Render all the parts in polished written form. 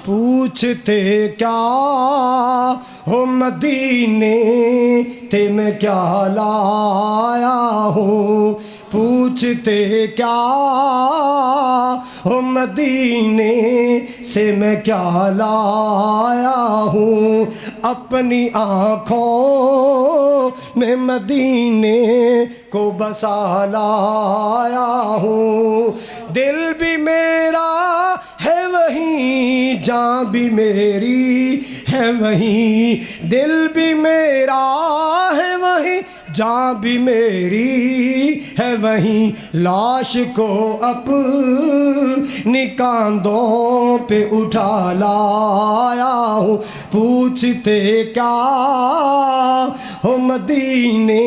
پوچھتے کیا ہو مدینے تے میں کیا لایا ہوں، پوچھتے کیا ہو مدینے سے میں کیا لایا ہوں، اپنی آنکھوں میں مدینے کو بسا لایا ہوں، دل بھی میرا ہے وہیں، جان بھی میری ہے وہیں، دل بھی میرا ہے وہیں، جان بھی میری ہے وہیں، لاش کو اپنی کاندھوں پہ اٹھا لایا ہوں، پوچھتے کیا ہو مدینے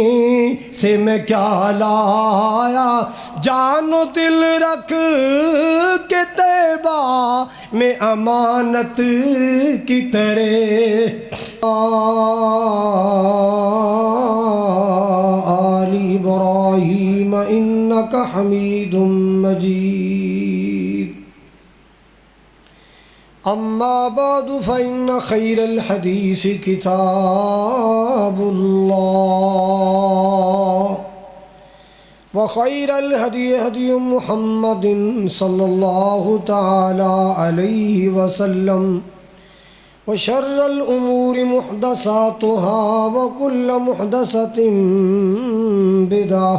سے میں کیا لایا، جان و دل رکھ کے طیبہ میں امانت کی طرح آل ابراہیم انک حمید مجید، اما بعد فإن خیر الحدیث کتاب اللہ وخیر الہدی ہدی محمد صلی اللہ تعالی علیہ وسلم وشر الامور محدثاتها وكل محدثة بدعة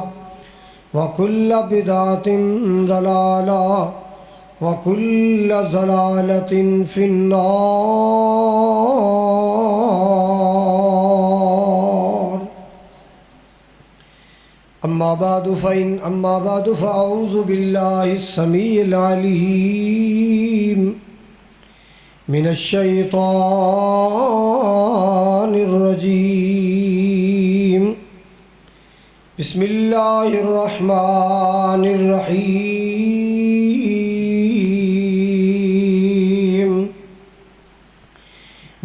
وكل بدعة ضلالة وكل ضلالة في النار، أما بعد فأعوذ بالله السميع العليم من الشيطان الرجيم، بسم الله الرحمن الرحيم،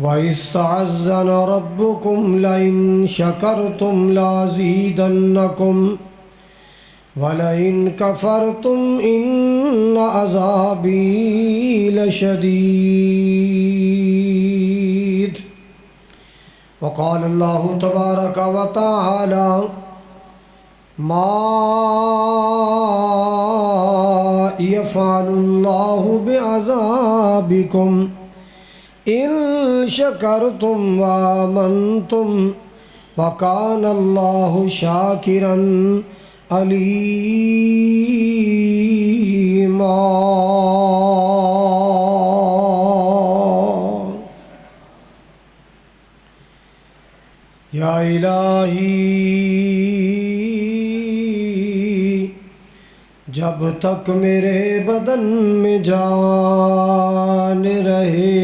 وَإِذْ تَعَذَّنَ رَبُّكُمْ لَئِن شَكَرْتُمْ لَأَزِيدَنَّكُمْ وَلَئِن كَفَرْتُمْ إِنَّ عَذَابِي لَشَدِيدٌ، وقال الله تبارك وتعالى ما يفعل الله بعذابكم إن شكرتم وآمنتم وكان الله شاكرا علیما۔ یا الہی جب تک میرے بدن میں جان رہے،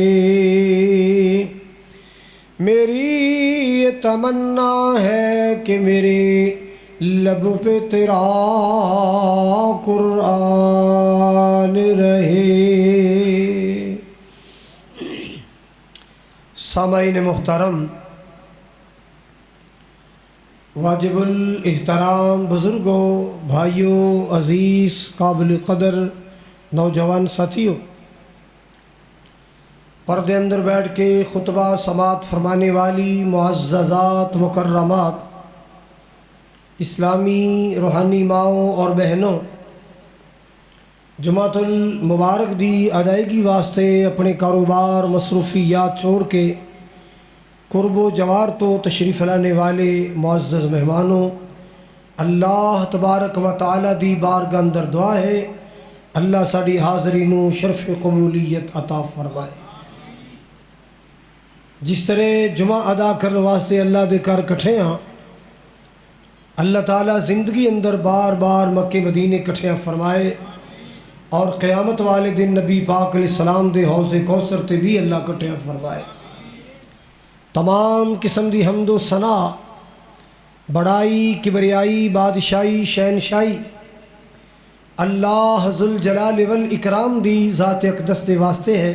میری یہ تمنا ہے کہ میرے لب پہ تیرا قرآن رہے۔ سامعین محترم، واجب الاحترام بزرگوں، بھائیوں، عزیز قابل قدر نوجوان ساتھیوں، پردے اندر بیٹھ کے خطبہ سماعت فرمانے والی معززات مکرمات اسلامی روحانی ماؤں اور بہنوں، جمعۃ المبارک دی ادائیگی واسطے اپنے کاروبار مصروفیات چھوڑ کے قرب و جوار تو تشریف لانے والے معزز مہمانوں، اللہ تبارک و تعالی دی بارگاہ اندر دعا ہے اللہ ساڈی حاضری نو شرف قبولیت عطا فرمائے۔ جس طرح جمعہ ادا کرنے واسطے اللہ دے کر کٹھے ہاں، اللہ تعالیٰ زندگی اندر بار بار مکے مدینے کٹھیاں فرمائے، اور قیامت والے دن نبی پاک علیہ السلام دے حوض کوثر تے بھی اللہ کٹھیاں فرمائے۔ تمام قسم دی حمد و ثنا، بڑائی، کبریائی، بادشاہی، شہنشاہی اللہ ذوالجلال والاکرام دی ذات اقدس دے واسطے ہے،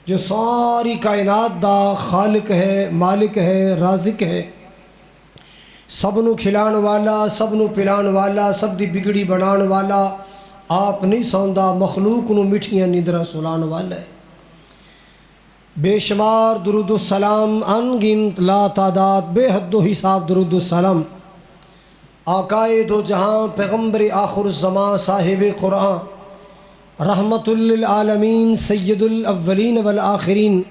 جو ساری کائنات دا خالق ہے، مالک ہے، رازق ہے، سب نو کھلان والا، سب نو پلان والا، سب دی بگڑی بنان والا، آپ نہیں سوندا، مخلوق نو مٹھیاں نیندراں سلان والا ہے۔ بے شمار درود السلام، ان گنت لا تعداد بے حد و حساب درود السلام آقائے دو جہاں، پیغمبر آخر الزمان، صاحب قرآن، رحمت للعالمین، سید الاولین والآخرین،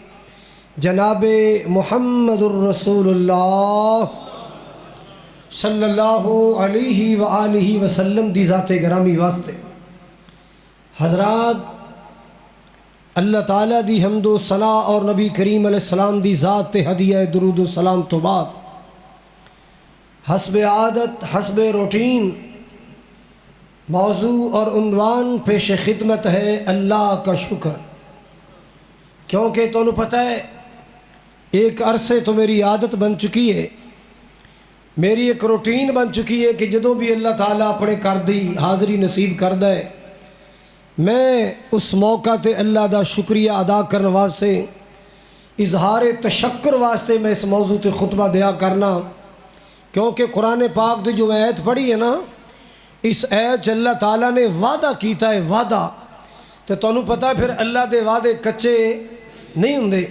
جناب محمد الرسول اللہ صلی اللہ علیہ وآلہ وسلم دی ذات گرامی واسطے حضرات، اللہ تعالیٰ دی حمد و ثنا اور نبی کریم علیہ السلام دی ذات تے ہدیہ درود و سلام تو بعد حسب عادت، حسب روٹین موضوع اور عنوان پیش خدمت ہے اللہ کا شکر۔ کیونکہ تو پتہ ہے ایک عرصے تو میری عادت بن چکی ہے، میری ایک روٹین بن چکی ہے کہ جدوں بھی اللہ تعالیٰ اپنے کر دی حاضری نصیب کر دے، میں اس موقع تے اللہ دا شکریہ ادا کرنے واسطے، اظہار تشکر واسطے میں اس موضوع تے خطبہ دیا کرنا۔ کیونکہ قرآن پاک دی جو آیت پڑھی ہے نا، اس آیت اللہ تعالیٰ نے وعدہ کیتا ہے، وعدہ تو تانوں پتہ ہے پھر اللہ دے وعدے کچے نہیں ہوندے،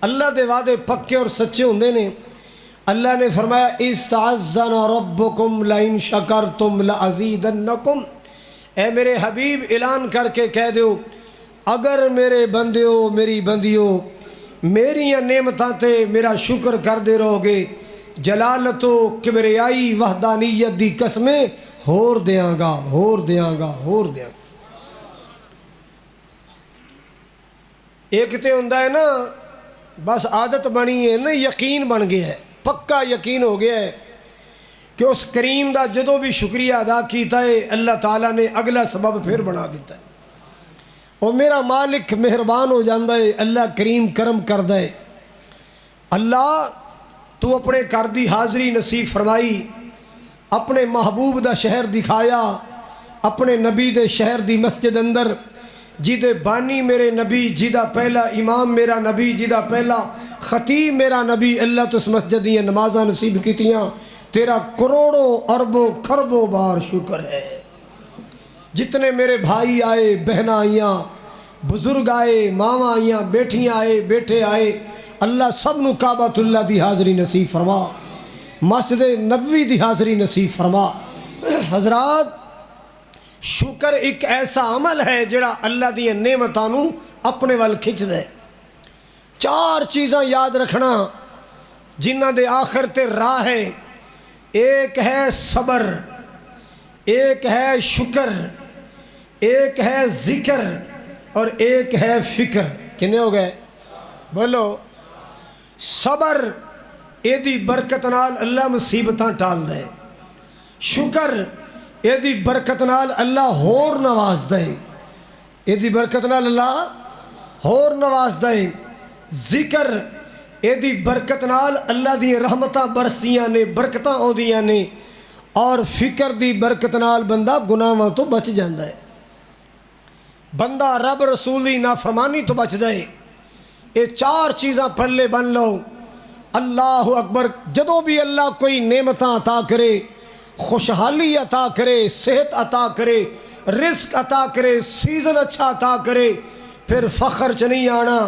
اللہ دے وعدے پکے اور سچے ہوندے نے۔ اللہ نے فرمایا استعذن ربکم لئن شکرتم لازیدنکم، اے میرے حبیب اعلان کر کے کہہ دیو اگر میرے بندیو، میری بندیو میری نعمتاں تے میرا شکر کر دے رہو گے، جلالت و کبریائی وحدانیت دی قسمیں ہور دیاں گا، ہور دیاں گا، ہور دیاں گا۔ ایک تے ہوندا ہے نا بس عادت بنی ہے نا، یقین بن گیا ہے، پکا یقین ہو گیا ہے کہ اس کریم دا جدوں بھی شکریہ ادا کیتا ہے اللہ تعالیٰ نے اگلا سبب پھر بنا دیتا ہے، اور میرا مالک مہربان ہو جاندہ ہے، اللہ کریم کرم کردہ ہے۔ اللہ تو اپنے کر دی حاضری نصیب فرمائی، اپنے محبوب دا شہر دکھایا، اپنے نبی دے شہر دی مسجد اندر جدے بانی میرے نبی، جدہ پہلا امام میرا نبی، جدہ پہلا خطیب میرا نبی، اللہ تو اس مسجد دیا نمازہ نصیب کیتیاں، تیرا کروڑوں اربوں کھربوں بار شکر ہے۔ جتنے میرے بھائی آئے، بہنیں آئیاں، بزرگ آئے، ماما آئیاں، بیٹھیاں آئے، بیٹھے آئے، اللہ سب نو کعبۃ اللہ دی حاضری نصیب فرما، مسجد نبوی دی حاضری نصیب فرما۔ حضرات، شکر ایک ایسا عمل ہے جڑا اللہ دی نعمتاں نو اپنے وال کھچ دے۔ چار چیزاں یاد رکھنا جنہ دے آخر تے راہ ہے، ایک ہے صبر، ایک ہے شکر، ایک ہے ذکر اور ایک ہے فکر۔ کتنے ہو گئے؟ بولو۔ صبر ایدی برکت نال اللہ مصیبتاں ٹال دے، شکر ایدی برکت نال اللہ ہور نواز دے، ایدی برکت نال اللہ ہور نواز دے، ذکر ایدی برکت نال اللہ دی رحمتاں برسدیاں نے، برکتاں آؤندیاں نے، اور فکر دی برکت نال بندہ گناہاں تو بچ جاندا ہے، بندہ رب رسولی نافرمانی تو بچ دے۔ یہ چار چیزاں پلے بن لو، اللہ اکبر۔ جدوں بھی اللہ کوئی نعمتاں عطا کرے، خوشحالی عطا کرے، صحت عطا کرے، رزق عطا کرے، سیزن اچھا عطا کرے، پھر فخر چ نہیں آنا،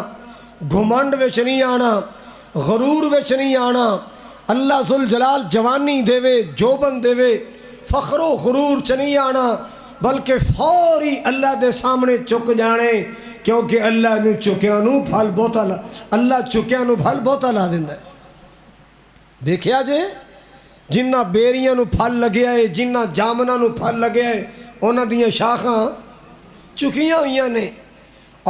گھمنڈ وچ نہیں آنا، غرور وچ نہیں آنا۔ اللہ ذوالجلال جوانی دے، جوبن دے، فخر و غرور چ نہیں آنا، بلکہ فوری اللہ دے سامنے چک جانے، کیونکہ اللہ نے چکیاں نو پھل بہتا لا، اللہ چکیاں نو پھل بہتا لا دیندہ ہے۔ دیکھیا جے جنہ بیریاں نو پھل لگیا ہے، جنہ جامنہ نو پھل لگیا ہے، انہاں دیاں شاخاں چکیاں ہوئیاں نے،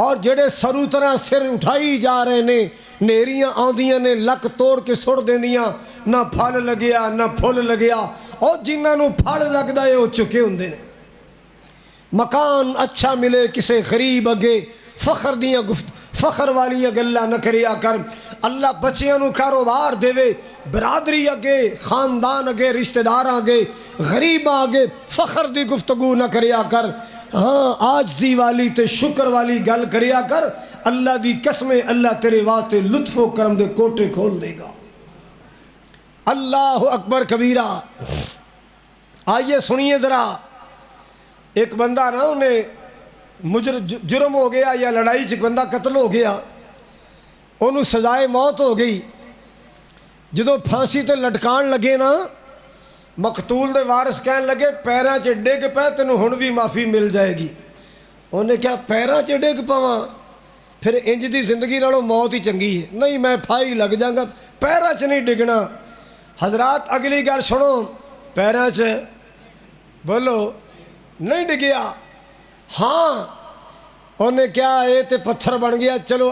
اور جڑے سرو طرح سر اٹھائی جا رہے نے، نیریاں آندیاں نے لک توڑ کے سڑ دیندیاں، نہ پھل لگیا نہ پھل لگیا، اور جنہ نو پھل لگدا ہے وہ چکے ہوندے نے۔ مکان اچھا ملے کسے غریب اگے فخر دیاں فخر والیاں گلاں نہ کریا کر، اللہ بچیاں نو کاروبار دے، برادری اگے، خاندان اگے، رشتہ دار اگے، غریباں اگے فخر دی گفتگو نہ کریا کر، ہاں عاجزی والی تے شکر والی گل کریا کر۔ اللہ دی قسمیں اللہ تیرے واسطے لطف و کرم دے کوٹے کھول دے گا۔ اللہ اکبر کبیرہ۔ آئیے سنیے ذرا، ایک بندہ نا انہیں جرم ہو گیا یا لڑائی چ بندہ قتل ہو گیا، ਉਹਨੂੰ ਸਜ਼ਾਏ ਮੌਤ ਹੋ ਗਈ। ਜਦੋਂ ਫਾਂਸੀ ਤੇ ਲਟਕਾਉਣ ਲੱਗੇ ਨਾ, ਮਕਤੂਲ ਦੇ ਵਾਰਿਸ ਕਹਿਣ ਲੱਗੇ ਪੈਰਾਂ 'ਚ ਡਿੱਗ ਪੈ, ਤੈਨੂੰ ਹੁਣ ਵੀ ਮਾਫੀ ਮਿਲ ਜਾਏਗੀ। ਉਹਨੇ ਕਿਹਾ ਪੈਰਾਂ 'ਚ ਡਿੱਗ ਪਵਾਂ, ਫਿਰ ਇੰਜ ਦੀ ਜ਼ਿੰਦਗੀ ਨਾਲੋਂ ਮੌਤ ਹੀ ਚੰਗੀ ਹੈ। ਨਹੀਂ, ਮੈਂ ਫਾਹੀ ਲੱਗ ਜਾਗਾ, ਪੈਰਾਂ 'ਚ ਨਹੀਂ ਡਿੱਗਣਾ। ਹਜ਼ਰਾਤ ਅਗਲੀ ਗੱਲ ਸੁਣੋ, ਪੈਰਾਂ 'ਚ ਬੋਲੋ ਨਹੀਂ ਡਿੱਗਿਆ। ਹਾਂ, ਉਹਨੇ ਕਿਹਾ ਇਹ ਤੇ ਪੱਥਰ ਬਣ ਗਿਆ, ਚਲੋ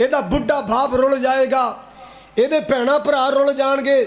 ਇਹਦਾ ਬੁੱਢਾ ਬਾਪ ਰੁਲ ਜਾਏਗਾ, ਇਹਦੇ ਭੈਣਾਂ ਭਰਾ ਰੁਲ ਜਾਣਗੇ,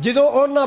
ਜਦੋਂ ਉਹਨਾਂ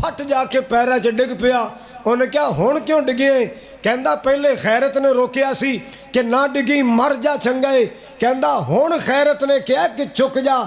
ਫਟ ਜਾ ਕੇ ਪੈਰਾਂ 'ਚ ਡਿੱਗ ਪਿਆ। ਉਹਨੇ ਕਿਹਾ ਹੁਣ ਕਿਉਂ ਡਿੱਗੇ? ਕਹਿੰਦਾ ਪਹਿਲੇ ਖੈਰਤ ਨੇ ਰੋਕਿਆ ਸੀ ਕਿ ਨਾ ਡਿੱਗੀ, ਮਰ ਜਾ ਚੰਗਾ ਏ। ਕਹਿੰਦਾ ਹੁਣ ਖੈਰਤ ਨੇ ਕਿਹਾ ਕਿ ਚੁੱਕ ਜਾ,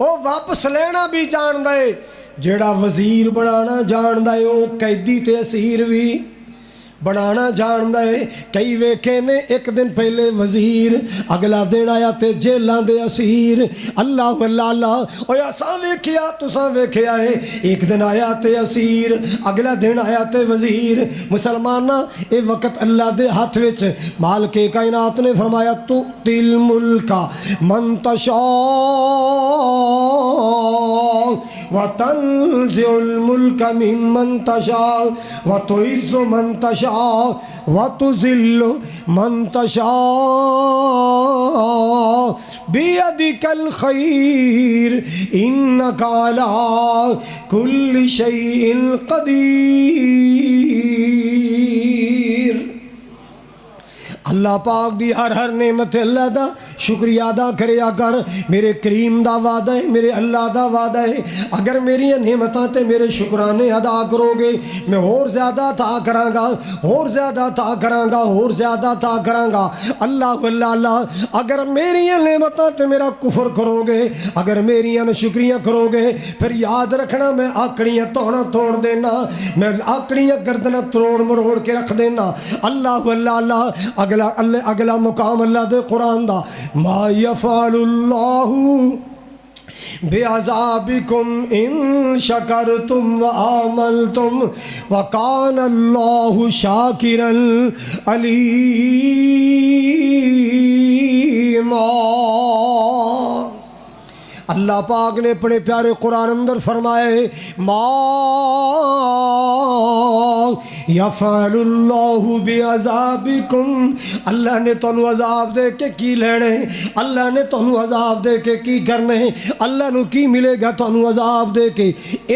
وہ واپس لینا بھی جان دے، جیڑا وزیر بنانا جان دے وہ قیدی تے اسیر بھی بنانا جان دے۔ کئی ویکھے نے ایک دن پہلے وزیر، اگلا دن آیا تے جیلاں دے اسیر۔ اللہ اللہ اللہ، اوہ اساں ویکھیا تساں ویکھیا ہے، ایک دن آیا تے اسیر، اگلا دن آیا تے وزیر۔ مسلماناں اے وقت اللہ دے ہاتھ وچ مالک کائنات نے فرمایا تُؤْتِي الْمُلْكَ مَن تَشَاءُ وَتَنزِعُ الْمُلْكَ مِمَّن تَشَاءُ وَتُعِزُّ مَن تَشَاءُ وَتُذِلُّ مَن تَشَاءُ بِيَدِكَ الْخَيْرُ إِنَّكَ عَلَى كُلِّ شَيْءٍ قدیر۔ اللہ پاک دی ہر ہر نعمت اللہ دا شکریہ ادا کریا کر۔ میرے کریم دا وعدہ ہے، میرے اللہ دا وعدہ ہے، اگر میری نعمتاں تے میرے شکرانے ادا کرو گے میں اور زیادہ عطا کراں گا، اور زیادہ عطا کراں گا، اور زیادہ عطا کراں گا۔ اللہ اللہ اللہ، اگر میری نعمتاں تے میرا کفر کرو گے، اگر میری شکریہ کرو گے، پھر یاد رکھنا میں آکڑیاں توڑا توڑ دینا، میں آکڑیاں گردنہ توڑ مروڑ کے رکھ دینا۔ اللہ اللہ اللہ، اگلا مقام اللہ دے قرآن دا، ما یفعل اللہ بعذابکم ان شکرتم وآمنتم وکان اللہ شاکرا علیما۔ اللہ پاک نے اپنے پیارے قرآن اندر فرمائے ما یفعل اللہ بعذابکم، اللہ نے تنو عذاب دے کے کی لینے، اللہ نے تنو عذاب دے کے کی کرنے، اللہ نو کی ملے گا تنو عذاب دے کے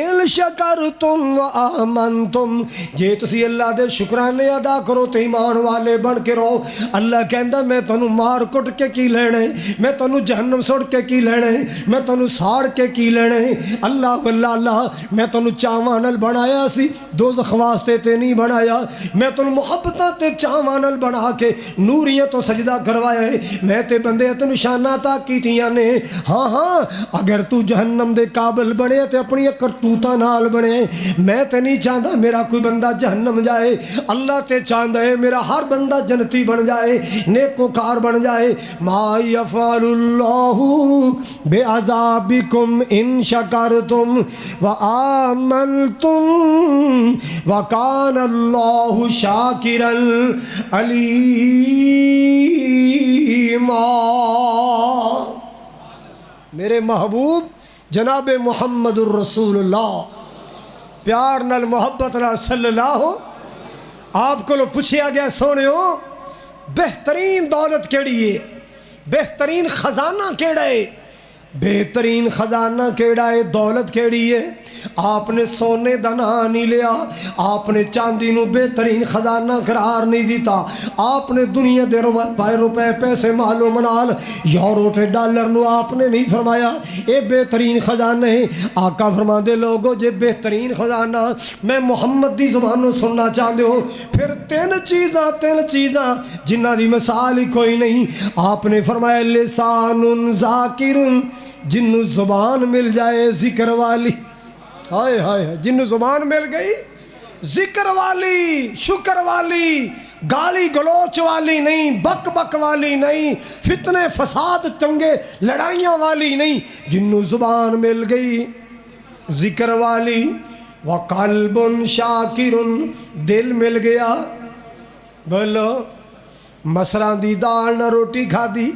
ان شکرتم و آمنتم، جے تسی اللہ دے شکرانے ادا کرو تو ایمان والے بن کے رہو۔ اللہ کہندا میں تنو مار کٹ کے کی لینے، میں تنو جہنم سڑ کے کی لینے، میں تنو ساڑ کے کی لینے۔ اللہ اللہ اللہ، میں تنو چاواں نال بنایا سی، دوزخ واسطے تے نہیں بنایا، میں تنو محبتاں تے چاواں نال بنا کے نوریاں تو سجدہ کروایا ہے، میں تے بندے تے نشاناتاں کیتیاں نے۔ ہاں ہاں، اگر تو جہنم دے قابل بنے تے اپنی کرتوتاں نال بنے، میں تے نہیں چاہتا میرا کوئی بندہ جہنم جائے، اللہ تے چاہتا ہے میرا ہر بندہ جنتی بن جائے، نیکوکار بن جائے۔ ما یفعل اللہ بعذابکم ان شکرتم وآمنتم وکان اللہ شاکرا علیما۔ میرے محبوب جناب محمد الرسول اللہ، پیار نال محبت نال صلی اللہ، آپ کو پوچھیا گیا سونےو بہترین دولت کیڑی ہے، بہترین خزانہ کیڑا ہے، بہترین خزانہ کیڑا ہے، دولت کیڑی ہے؟ آپ نے سونے دا نام نہیں لیا، آپ نے چاندی نو بہترین خزانہ قرار نہیں دیتا، آپ نے دنیا دے روپے پیسے مالو منال یورو تے ڈالر نو آپ نے نہیں فرمایا اے بہترین خزانہ ہے۔ آقا فرما دے لوگو جے بہترین خزانہ میں محمد دی زبانوں سننا چاہتے ہو پھر تین چیزاں جنہ دی مثال ہی کوئی نہیں۔ آپ نے فرمایا لسان ذاکر، جنو زبان مل جائے ذکر والی، ہائے ہائے، جنو زبان مل گئی ذکر والی، شکر والی، گالی گلوچ والی نہیں، بک بک والی نہیں، فتنے فساد تنگے لڑائیاں والی نہیں، جنو زبان مل گئی ذکر والی، وقلب شاکر، دل مل گیا، بولو مسران دی دال نہ روٹی کھا دی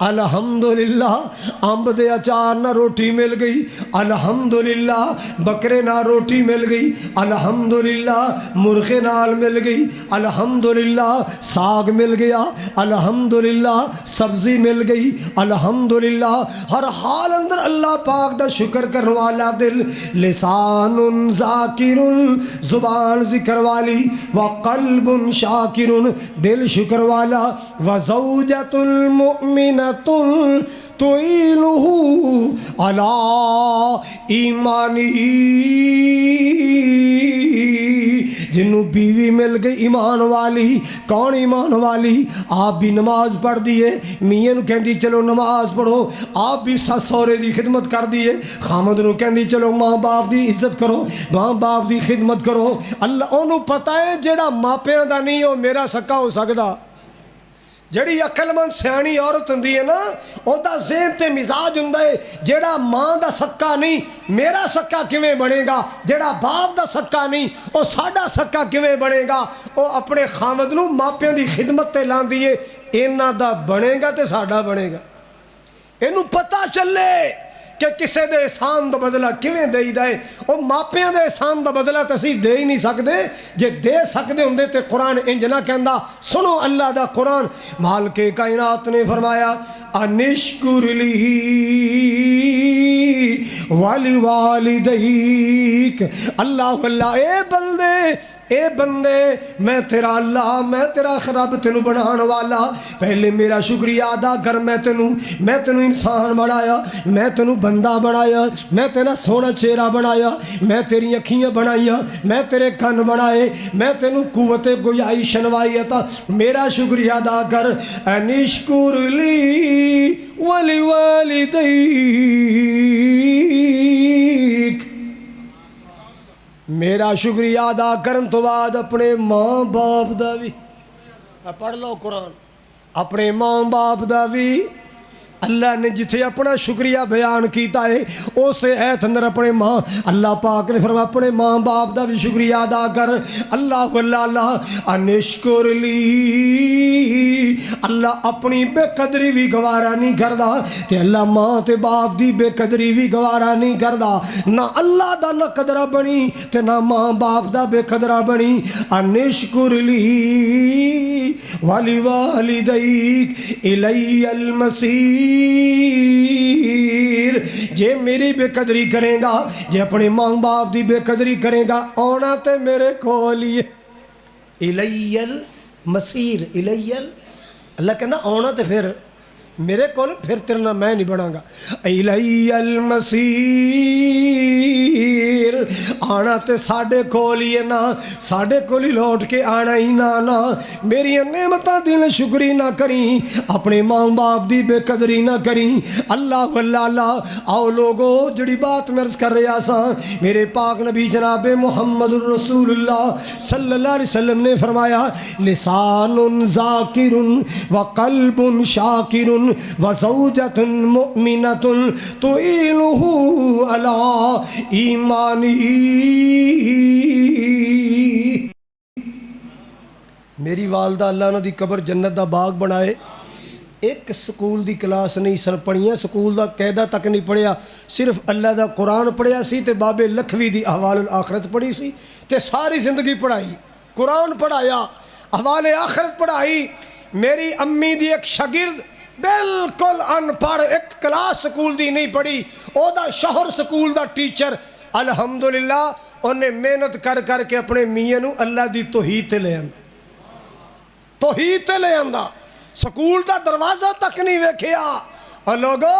الحمدللہ، امب دے اچار نہ روٹی مل گئی الحمدللہ، بکرے نہ روٹی مل گئی الحمدللہ، مرغے نال مل گئی الحمدللہ، ساگ مل گیا الحمدللہ، سبزی مل گئی الحمدللہ، ہر حال اندر اللہ پاک دا شکر کرنے والا دل، لسان ذاکر، زبان ذکر والی، وقلب شاکر، دل شکر والا، وزوجۃ المؤمنۃ تعینہ علی ایمانہ، جنوں بیوی مل گئی ایمان والی. کون ایمان والی؟ آپ بھی نماز پڑھ دیے، میاں نو کہندی چلو نماز پڑھو. آپ بھی سس سورے دی خدمت کر دیے، خامد نو کہندی چلو ماں باپ دی عزت کرو، ماں باپ دی خدمت کرو. اللہ انہوں پتہ ہے جیڑا ماپیاں دا نہیں وہ میرا سکا ہو سکدا. جڑی عقل مند سیانی عورت ہوندی ہے نا، او دا ذہن تے مزاج ہوندا ہے جیڑا ماں دا سکا نہیں میرا سکا کیویں بنے گا، جیڑا باپ دا سکا نہیں او ساڈا سکا کیویں بنے گا. او اپنے خامد نو ماپیاں دی خدمت تے لاندی ہے، انہاں دا بنے گا تے ساڈا بنے گا. اینوں پتہ چلے کہ کسے دے احسان دا بدلہ کیویں دئی دا ہے. او ماپیاں دے احسان دا بدلہ تے اسی دے ہی نہیں سکدے. جے دے سکدے ہوندے تے قرآن انج نہ کہندا. سنو اللہ دا قرآن، مالک کائنات نے فرمایا انشکر لی ولوالدیک. اللہ اے بندے میں تیرا اللہ، میں تیرا رب تینوں بنان والا، پہلے میرا شکریہ ادا کر. میں تینوں انسان بنایا، میں تینوں بندہ بنایا، میں تیرا سونا چہرہ بنایا، میں تیری اکھیاں بنائیاں، میں تیرے کن بنائے، میں تینوں قوت گویائی شنوائی عطا. میرا شکریہ ادا کر. انشکر لی ولوالدیک. میرا شکریہ ادا کرن تو بعد اپنے ماں باپ دا بھی پڑھ لو قرآن. اپنے ماں باپ دا بھی اللہ نے جتھے اپنا شکریہ بیان کیتا ہے اسے ایت اندر اپنے ماں اللہ پاک نے فرمایا اپنے ماں باپ دا بھی شکریہ ادا کر. اللہ اللہ انشکر لی. اللہ اپنی بے قدری بھی گوارا نہیں کردا تے اللہ ماں تے باپ دی بے قدری بھی گوارا نہیں کردا. نہ اللہ دا نہ قدرہ بنی تے نہ ماں باپ دا بے قدرہ بنی. انشکر لی ولوالدیک الی المصیر. جے میری بے قدری کریں گا، جے اپنے ماں باپ دی بے قدری کریں گا، آنا تے میرے کھولیے. الی المصیر، اللہ کہنا آنا تے پھر میرے کول، پھر تیرنا میں نہیں بڑھاں گا. الی المصیر، آنا تے ساڑھے کھولیے نا، ساڑھے کھولی لوٹ کے آنا ہی نا. میری نعمتہ دل شکری نہ کریں، اپنے ماں باپ دی بے قدری نہ کریں. اللہ اللہ. آؤ لوگو جڑی بات میں عرض کر رہا سا، میرے پاک نبی جناب محمد الرسول اللہ صلی اللہ علیہ وسلم نے فرمایا لسان ذاکر وقلب شاکر وزوجۃ مؤمنۃ تعینہ علی ایمانہ. میری والدہ اللہ انہاں دی قبر جنت دا باغ بنائے. ایک سکول دی کلاس نہیں سن پڑھیاں، سکول دا قاعدہ تک نہیں پڑھیا، صرف اللہ دا قرآن پڑھیا سی تے بابے لکھوی دی احوال الآخرت پڑھی سی تے ساری زندگی پڑھائی. قرآن پڑھایا، احوال آخرت پڑھائی. میری امی دی ایک شاگرد بالکل ان پڑھ، ایک کلاس سکول دی نہیں پڑھی، او دا شوہر سکول دا ٹیچر. الحمدللہ انہیں محنت کر کر کے اپنے میاں نو اللہ دی توحید تے لے آندا، توحید تے لے آندا. سکول دا دروازہ تک نہیں ویکھیا. اور لوگو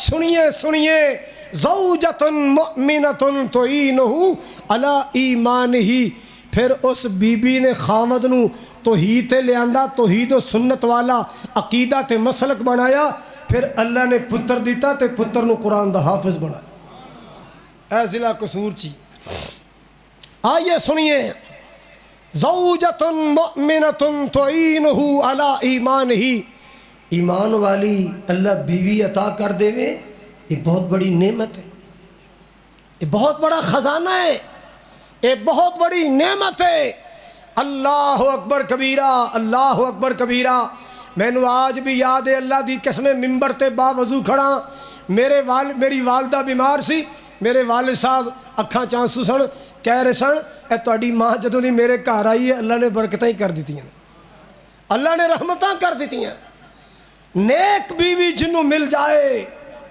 سنیے زوجۃ مؤمنۃ تعینہ علی ایمانہ. پھر اس بی بی نے خامد نو توحید تے لے آندا، توحید و سنت والا عقیدہ تے مسلک بنایا. پھر اللہ نے پتر دیتا تے پتر نو قرآن دا حافظ بنایا. اے ضلع قصور چی آئیے سنیے زوجۃ مؤمنۃ تعینہ علی ایمانہ. ایمان والی اللہ بیوی عطا کر دے وے، یہ بہت بڑی نعمت ہے، یہ بہت بڑا خزانہ ہے، یہ بہت بڑی نعمت ہے. اللہ اکبر کبیرہ، اللہ اکبر کبیرہ. میں نو آج بھی یاد ہے، اللہ دی قسم ممبر تے باوضو کھڑا. میری والدہ بیمار سی، میرے والد صاحب اکھاں چانسو سن، کہہ رہے سن اے تہاڈی ماں جدوں دی میرے گھر آئی ہے اللہ نے برکتاں ہی کر دیتیاں، اللہ نے رحمتاں کر دیتیاں. نیک بیوی جنوں مل جائے،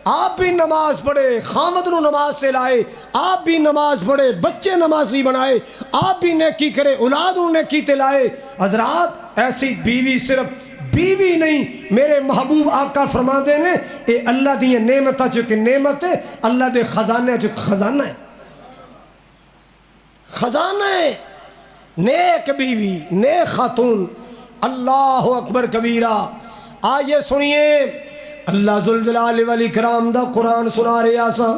آپ بھی نماز پڑھے، خامد نو نماز سے لائے، آپ بھی نماز پڑھے، بچے نمازی بنائے، آپ بھی نیکی کرے، اولاد انہوں نیکی تے لائے. حضرات ایسی بیوی صرف بیوی نہیں، میرے محبوب آقا فرما دے نے اے اللہ دی نعمتہ چکے نعمت ہے، اللہ دے خزانے چکے خزانہ ہے، خزانہ ہے. نیک بیوی، نیک خاتون، اللہ اکبر کبیرہ۔ آئیے سنیے اللہ ذوالجلال والاکرام دا قرآن سنا رہے آسا۔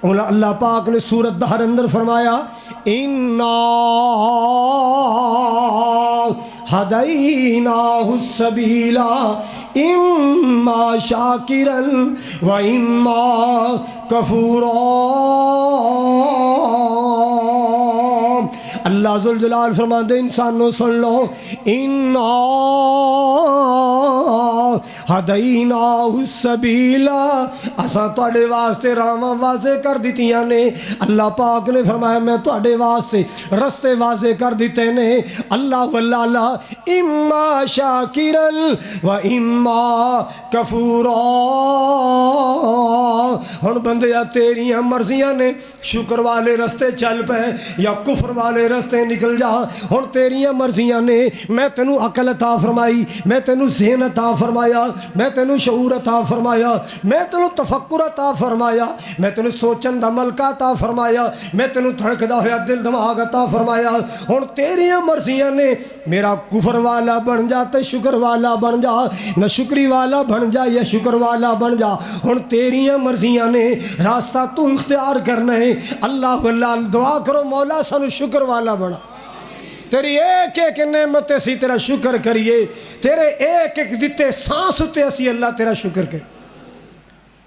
اللہ پاک نے سورت دہر اندر فرمایا اِنَّا هَدَيْنَاهُ السَّبِيلَ إِمَّا شَاكِرًا وَإِمَّا كَفُورًا۔ اللہ ذوالجلال فرماتے انسانوں سن لو، اِنَّا ہدیناہ السبیل، اساں تواڈے واسطے راواں واضح کر دتیاں نے۔ اللہ پاک نے فرمایا میں تواڈے واسطے رستے واضح کر دیتے نے۔ اللہ اللہ اما شاکرا و اما کفورا۔ ہن بندیا تیریاں مرضیاں نے، شکر والے رستے چل پے یا کفر والے رستے نکل جا۔ ہن تیریاں مرضیاں نے، میں تینوں عقل عطا فرمائی، میں تینوں ذہن عطا فرمایا، میں تینوں شعور عطا فرمایا، میں تینوں تفکر عطا فرمایا، میں تینوں سوچن دا ملکہ عطا فرمایا، میں تینوں دھڑکدا ہویا دل دماغ عطا فرمایا۔ ہن تیریاں مرضیاں نے، میرا کفر والا بن جا تے شکر والا بن جا، نہ شکری والا بن جا یا شکر والا بن جا۔ ہن تیریاں مرضیاں نے، راستہ تو اختیار کرنا ہے۔ اللہ اللہ دعا کرو مولا سانو شکر والا بنا، تیری ایک ایک نعمت اسی تیرا شکر کریے، تیرے ایک ایک دیتے سانس اتے اسی اللہ تیرا شکر کرے۔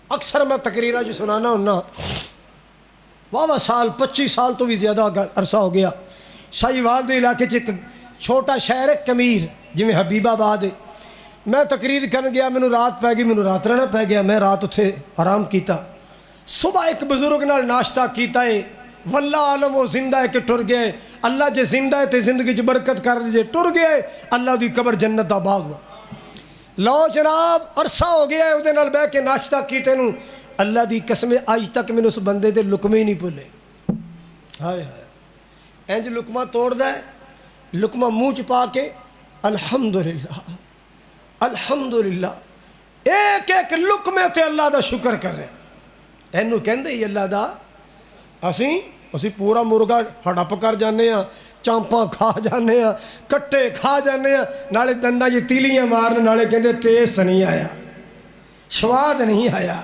اکثر میں تقریرہ جو سنانا ہونا، واہ سال 25 سال تو بھی زیادہ عرصہ ہو گیا، شاہیوال دے علاقے چ ایک چھوٹا شہر ہے کمیر جویں حبیب آباد ہے۔ میں تقریر کرن گیا، مینوں رات پی گئی، مینوں رات رہنا پی گیا، میں رات اتھے آرام کیتا۔ صبح ایک بزرگ نال ناشتہ کیتا ہے، واللہ عالم وہ زندہ ہے کہ ٹر گئے۔ اللہ جے زندہ ہے تے زندگی چ برکت کر دے، ٹر گئے اللہ دی قبر جنت دا باغ ہوا۔ لو جناب عرصہ ہو گیا ہے اودے نال بیٹھ کے ناشتہ کیتے نوں، اللہ دی قسم اج تک مینوں اس بندے دے لقمے نہیں بھولے۔ ہائے ہائے انج لقمہ توڑدا ہے، لقمہ منہ چ پا کے الحمدللہ الحمدللہ، ایک ایک لقمے تے اللہ دا شکر کر رہے۔ اینوں کہندے ہی اللہ دا اسی پورا مرغا ہڑپ کر جانے ہاں، چامپاں کھا جانے ہاں، کٹے کھا جانے ہاں، نالے دنداں جی تیلیاں مارن، نالے کہندے ٹیسٹ نہیں آیا، سواد نہیں آیا،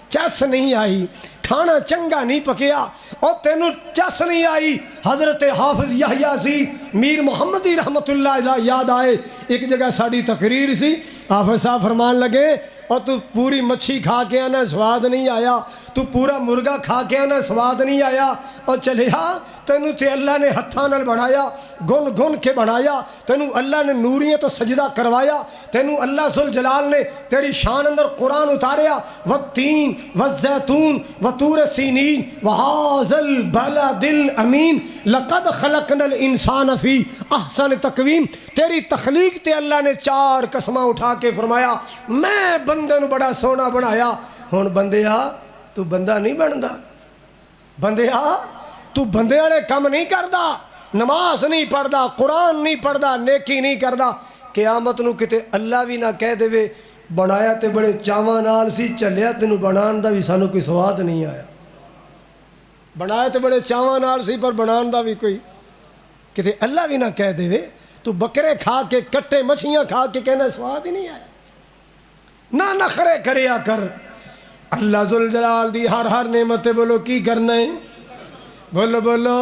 چس نہیں آئی، کھانا چنگا نہیں پکیا، اور تینوں چس نہیں آئی۔ حضرت حافظ یحییٰ سی میر محمدی رحمت اللہ علیہ یاد آئے، ایک جگہ ساڑی تقریر سی، حافظ صاحب فرمان لگے اور تو پوری مچھی کھا کے آنا سواد نہیں آیا، تو پورا مرغا کھا کے آنا سواد نہیں آیا، اور چلیا تینوں تے اللہ نے ہتھاں نال بنایا، گن گن کے بنایا، تینوں اللہ نے نوریاں تو سجدہ کروایا، تینوں اللہ ذوالجلال نے تیری شان اندر قرآن اتاریا، والتین والزیتون وطور سینین وہذا البلد الامین لقد خلقنا الانسان فی احسن تقویم۔ تیری تخلیق تے اللہ نے 4 قسمہ اٹھا کے فرمایا میں بندے نو بڑا سونا بنایا۔ ہن بندیا تو بندہ نہیں بندا، بندیا تو بندے والے کم نہیں کردا، نماز نہیں پڑھدا، قرآن نہیں پڑھدا، نیکی نہیں کردا، قیامت نو کتے اللہ بھی نہ کہہ دے بنایا تے بڑے چاواں نال سی، چلیا تینوں بنان دا بھی سانو کوئی سواد نہیں آیا، بنایا تے بڑے چاواں نال سی پر بنان دا بھی کوئی کتے اللہ بھی نہ کہہ دے تو بکرے کھا کے کٹے مچھیاں کھا کے کہنا سواد ہی نہیں آیا۔ نہ نخرے کریا کر، اللہ ذوالجلال دی ہر نعمت بولو کی کرنا ہے، بولو بولو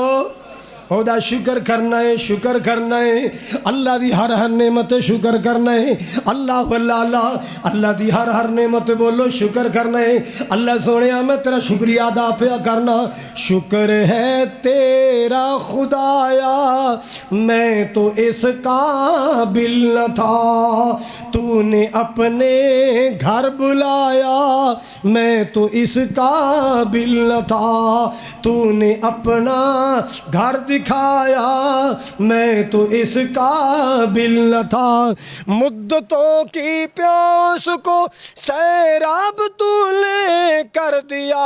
او دا شکر کرنا ہے، شکر کرنا ہے، اللہ دی ہر نعمت شکر کرنا ہے، اللہ اللہ اللہ دی ہر نعمت بولو شکر کرنا ہے۔ اللہ سونیا میں تیرا شکریہ ادا پیا کرنا، شکر ہے تیرا خدایا میں تو اس قابل نہ تھا، تو نے اپنے گھر بلایا میں تو اس قابل نہ تھا، تو نے اپنا گھر دکھایا میں تو اس قابل نہ تھا، مدتوں کی پیاس کو سیراب تو لے کر دیا۔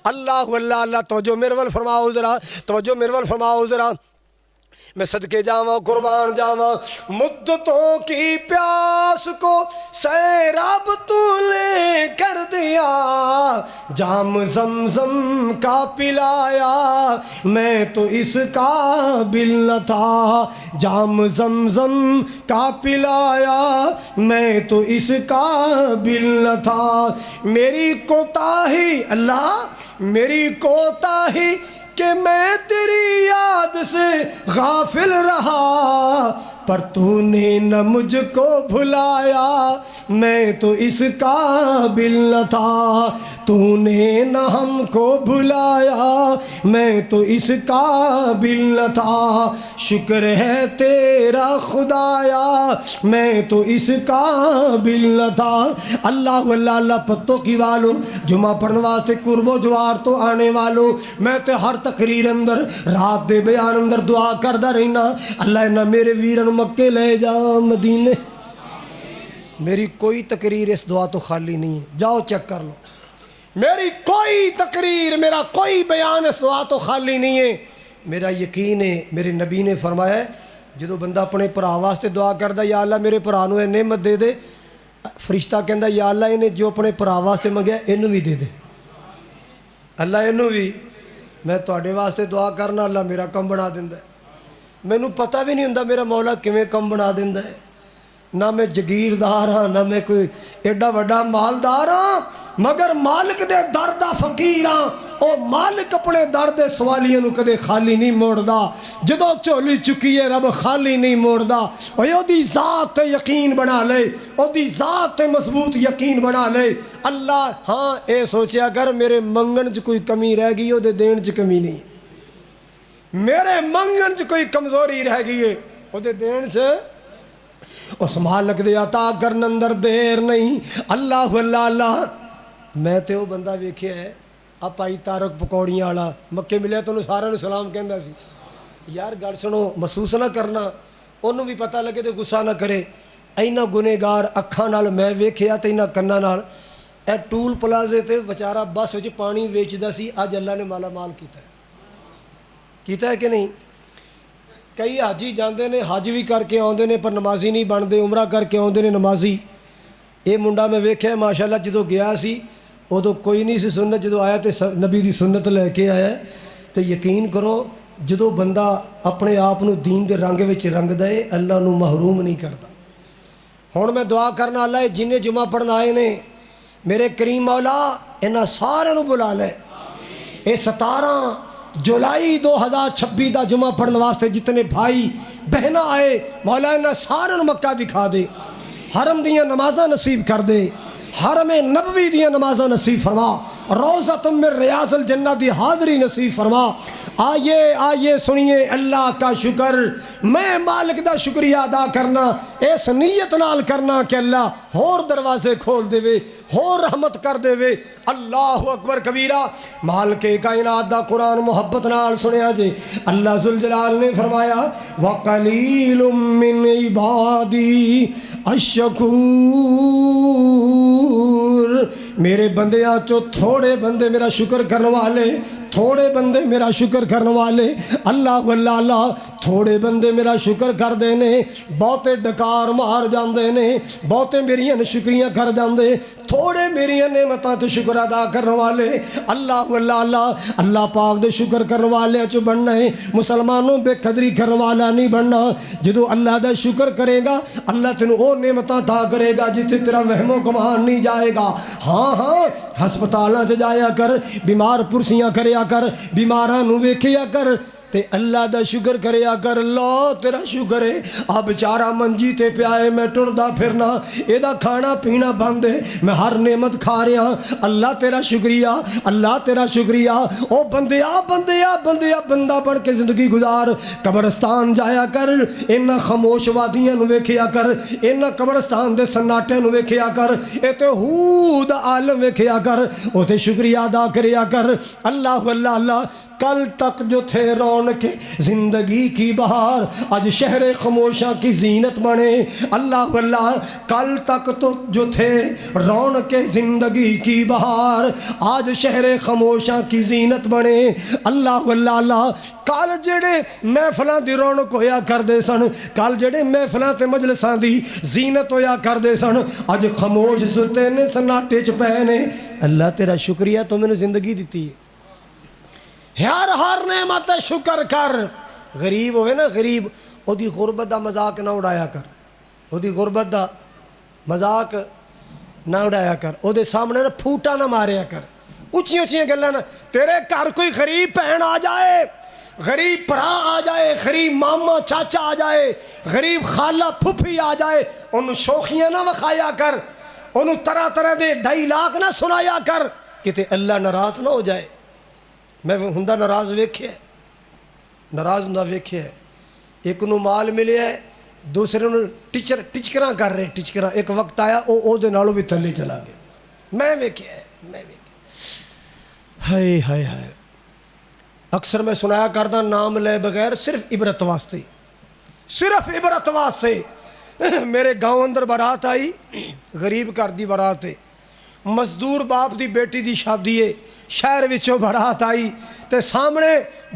اللہ اللہ اللہ توجہ میرے ول فرماؤ ذرا، توجہ میرے ول فرماؤ ذرا۔ میں صدقے جاواں قربان جاواں، مدتوں کی پیاس کو سیراب تو لے کر دیا، جام زمزم کا پلایا میں تو اس قابل نہ تھا، جام زمزم کا پلایا میں تو اس قابل نہ تھا، میری کوتاہی اللہ میری کوتاہی کہ میں تیری یاد سے غافل رہا، پر تو نے نہ مجھ کو بھلایا میں تو اس قابل نہ تھا، تو نے نہ ہم کو بھلایا میں تو اس قابل نہ تھا، شکر ہے تیرا خدایا میں تو اس قابل نہ تھا۔ اللہ واللہ اللہ پتوں کی والو، جمعہ پڑھنے واسطے قرب و جوار تو آنے والو، میں تے ہر تقریر اندر رات دے بیان اندر دعا کردہ رہنا، اللہ نہ میرے ویرن مکے لے جا مدینے۔ میری کوئی تقریر اس دعا تو خالی نہیں ہے، جاؤ چیک کر لو، میری کوئی تقریر میرا کوئی بیان اس دعا تو خالی نہیں ہے۔ میرا یقین ہے میرے نبی نے فرمایا ہے جدو بندہ اپنے بھرا واسطے دعا کردا یا اللہ میرے بھرا نو اے نعمت دے دے، فرشتہ کہندا یا اللہ انہیں جو اپنے بھرا واسطے منگیا اینوں بھی دے دے، اللہ اینوں بھی۔ میں تواڈے واسطے دعا کرنا اللہ میرا کم بنا دیندا ہے، مینوں پتہ بھی نہیں ہوندا میرا مولا کیویں کم بنا دیندا ہے، نہ میں جگیردار ہاں نہ میں کوئی ایڈا وڈا مالدار ہاں، مگر مالک دے در دا فقیر ہاں۔ او مالک اپنے در دے سوالیاں نو کدے خالی نہیں موڑدا، جدو چولی چکی ہے رب خالی نہیں موڑدا۔ او دی ذات تے یقین بنا لے، او دی ذات تے مضبوط یقین بنا لے۔ اللہ ہاں اے سوچیا کر میرے منگن چ کوئی کمی رہ گئی او دے دین چ کمی نہیں، میرے منگن چ کوئی کمزوری رہ گئی ہے او دے دین سے، اس مالک دے عطا کرن اندر دیر نہیں۔ اللہ اللہ اللہ، میں تے وہ بندہ ویکھیا ہے آپ آئی تارک پکوڑیاں والا مکے ملیا تو انہوں سارا سلام کہندا سی، یار گل سنو محسوس نہ کرنا، انہوں بھی پتہ لگے تو غصہ نہ کرے۔ اینا گنہگار اکھاں نال میں ویکھیا تے اینا کناں نال، اے ٹول پلازے تے بیچارہ بس وچ پانی ویچدا سی، اج اللہ نے مالا مال کیتا ہے کہ نہیں؟ کئی حاجی جاندے نے حج بھی کر کے آندے نے پر نمازی نہیں بنتے، عمرہ کر کے آندے نے نمازی۔ یہ منڈا میں ویکھیا ماشاءاللہ جدو گیا سی ادو کوئی نہیں سی سنت، جدو آیا تے نبی دی سنت لے کے آیا تے یقین کرو جدو بندہ اپنے آپ نو دین دے رنگ وچ رنگ دے اللہ نو محروم نہیں کرتا۔ ہن میں دعا کرنا اللہ جنہیں جمعہ پڑھنا آئے نے میرے کریم مولا انہاں سارے نو بلا لے، اے 17 جولائی 2026 دا جمعہ پڑھنے واسطے جتنے بھائی بہنہ آئے مولا انہاں سارے نو مکہ دکھا دے، حرم دیاں نمازاں نصیب کر دے، حرم نبوی دیاں نمازاں نصیب فرما، روضۃ من ریاض الجنہ دی حاضری نصیب فرما۔ آئیے سنیے اللہ کا شکر، میں مالک دا شکریہ ادا کرنا اس نیت نال کرنا کہ اللہ اور دروازے کھول دے وے، اور رحمت کر دے وے۔ اللہ اکبر کبیرہ، مالک کائنات دا قرآن محبت نال سنیا جے، اللہ ذوالجلال نے فرمایا وَقَلِيلٌ مِّنْ عِبَادِي الشَّكُورُ، میرے بندیاں چو تھوڑے بندے میرا شکر کرنے والے، تھوڑے بندے میرا شکر کرنے والے، اللہ واللہ اللہ تھوڑے بندے میرا شکر کر دینے، بہتے ڈکار مار جاندے نے، بہتے میریاں شکریاں کر جاندے، تھوڑے میریاں نعمتاں تو شکر ادا کرنے والے، اللہ واللہ اللہ اللہ پاک دے شکر کرنے والے چو بننا ہے، مسلمانوں بے قدری کرنے والا نہیں بننا۔ جدو اللہ دا شکر کرے گا اللہ تینوں او نعمتاں عطا کرے گا جتھے تیرا وہم و گمان نہیں جائے گا۔ ہاں ہاں ہسپتالاں چ جایا کر، بیمار پرسیاں کریا کر، بیماراں نو ویکھیا کر تے اللہ دا شکر کریا کر۔ اللہ تیرا شکر ہے آ بیچارہ منجی تے پیائے میں ٹردا پھرنا، اے دا کھانا پینا بند ہے، میں ہر نعمت کھا رہا، اللہ تیرا شکریہ، اللہ تیرا شکریہ۔ او بندیا بندیا بندیا بندہ بن کے زندگی گزار، قبرستان جایا کر، انہاں خاموش وادیاں نو ویکھیا کر، انہاں قبرستان دے سناٹے نو ویکھیا کر، اے تے ہود عالم ویکھیا کر، او تے شکریہ ادا کریا کر۔ اللہ واللہ اللہ کل تک جو تھے رون رونق زندگی کی بہار آج شہر خاموشاں کی زینت بنے۔ اللہ اللہ کل تک تو جو تھے رونق زندگی کی بہار آج شہر خاموشاں کی زینت بنے۔ اللہ اللہ اللہ کل جڑے محفلاں دی رونق ہویا کردے سن، کل جڑے محفلاں تے مجلساں دی زینت ہویا کردے سن، اج خاموش ستے نے سناٹے چ پے نے۔ اللہ تیرا شکریہ تو میں نے زندگی دیتی ہے، ہر نعمت شکر کر۔ غریب ہوئے نا غریب، او دی غربت دا مذاق نہ اڑایا کر، او دی غربت دا مذاق نہ اڑایا کر، او دے سامنے نا پھوٹا نہ ماریا کر، اچھی اچھی گلاں نہ۔ تیرے گھر کوئی غریب بہن آ جائے، غریب بھرا آ جائے، غریب ماما چاچا آ جائے، غریب خالہ پھپھی آ جائے، انہوں شوخیاں نہ وکھایا کر، انہوں طرح طرح دے ڈائیلاگ نہ سنایا کر کہ اللہ ناراض نہ ہو جائے۔ میں ہندہ ناراض ویکھے ہے، ناراض ہندہ ویکھے ہے، ایک انہوں مال ملے ہے، دوسرے انہوں ٹچکراں کر رہے، ٹچکراں۔ ایک وقت آیا او دے نالوں بھی تھلے چلا گیا۔ میں ویکھے ہے، میں ویکھے ہائے ہائے ہائے۔ اکثر میں سنایا کردہ نام لے بغیر صرف عبرت واسطے، صرف عبرت واسطے۔ میرے گاؤں اندر بارات آئی، غریب گھر دی بارات ہے، مزدور باپ دی بیٹی دی شادی ہے، شہر وچوں بارات آئی تے سامنے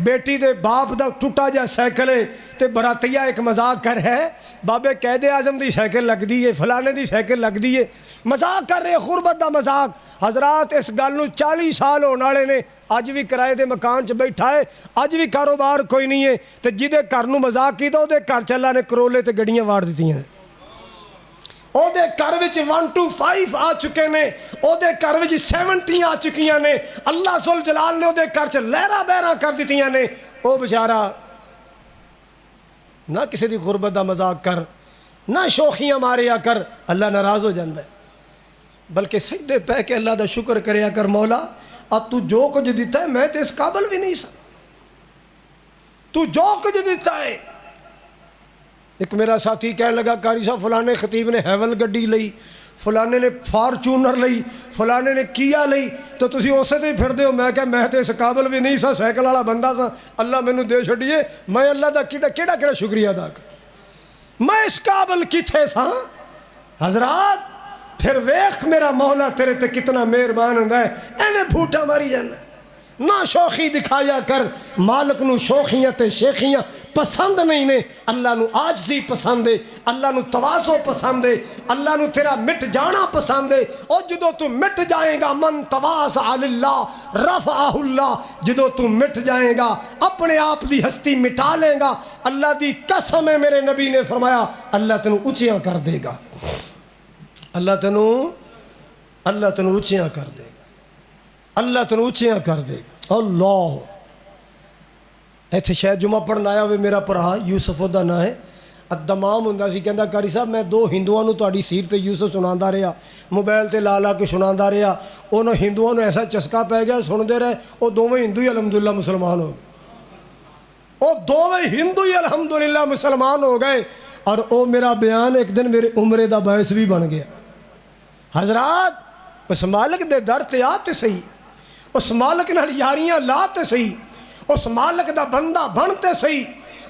بیٹی دے باپ دا ٹوٹا جا سائیکل ہے تے براتیہ ایک مذاق کر ہے، بابے قائد اعظم دی سائیکل لگ دی ہے، فلانے دی سائیکل لگ دی ہے، مذاق کر رہے، غربت دا مذاق۔ حضرات اس گل نوں 40 سال ہونے والے نے، اج بھی کرائے دے مکان چ بیٹھا ہے، اج بھی کاروبار کوئی نہیں ہے، تے جدے گھر نوں مذاق کیتا او دے گھر چ اللہ نے کرولے تے گڈیاں واڑ دتیاں، او دے گھر وچ 1 to 5 آ چکے نے، او دے گھر وچ 70 آ چکیاں نے، اللہ ذل جلال نے او دے گھر چ لہراں بہراں کر دتیاں نے۔ او بیچارہ نہ کسی دی غربت دا مذاق کر، نہ شوخیاں ماریا کر، اللہ ناراض ہو جاندہ ہے۔ بلکہ سجدے پہ کے اللہ دا شکر کریا کر، مولا اب تو جو کچھ دیتا ہے میں تے اس قابل بھی نہیں سا، تو جو کچھ دیتا ہے۔ ایک میرا ساتھی کہنے لگا قاری صاحب فلانے خطیب نے ہیول گڈی لئی، فلانے نے فارچونر لئی، فلانے نے کیا لئی، تو تسی اسے تے پھر دیو۔ میں کہا میں تے اس قابل بھی نہیں سا، سائیکل والا بندہ سا، اللہ مینوں دے چھڈیے، میں اللہ دا کیڑا شکریہ ادا کر، میں اس قابل کتھے سا۔ حضرات پھر ویکھ میرا مولا تیرے تے کتنا مہربان ہوندا ہے، ایویں بھوٹا ماری جانا۔ نہ شوخی دکھایا کر، مالک نو شوخیاں تے شیخیاں پسند نہیں نے، اللہ نو عاجزی پسند ہے، اللہ نو تواضع پسند ہے، اللہ نو تیرا مٹ جانا پسند ہے۔ اور جدو تو مٹ جائے گا، من تواضع للہ رفعہ اللہ، جدو تو مٹ جائے گا اپنے آپ دی ہستی مٹا لے گا، اللہ دی قسم ہے میرے نبی نے فرمایا اللہ تینوں اونچیاں کر دے گا، اللہ تینوں اونچیاں کر دے گا، اللہ تینوں اونچیاں کر دے گا۔ اللہ ایتھے شاید جمعہ پڑھن آیا ہوئے میرا بھرا یوسف دا نام ہے، ادمام ہوندا سی، کہندا قاری صاحب میں 2 ہندوؤں نوں تہاڈی سیرت یوسف سناندا رہا، موبائل تے لا کے سناندا رہا، انہاں ہندوؤں نوں ایسا چسکا پی گیا، سندے رہے، وہ دوویں ہندو ہی الحمدللہ مسلمان ہو گئے، وہ دوویں ہندو ہی الحمدللہ مسلمان ہو گئے، اور وہ میرا بیان ایک دن میرے عمرے دا باعث بھی بن گیا۔ حضرات اس مالک دے در تے آتے سہی، اس مالک نال یاریاں لاتے سہی، اس مالک دا بندہ بنتے سہی،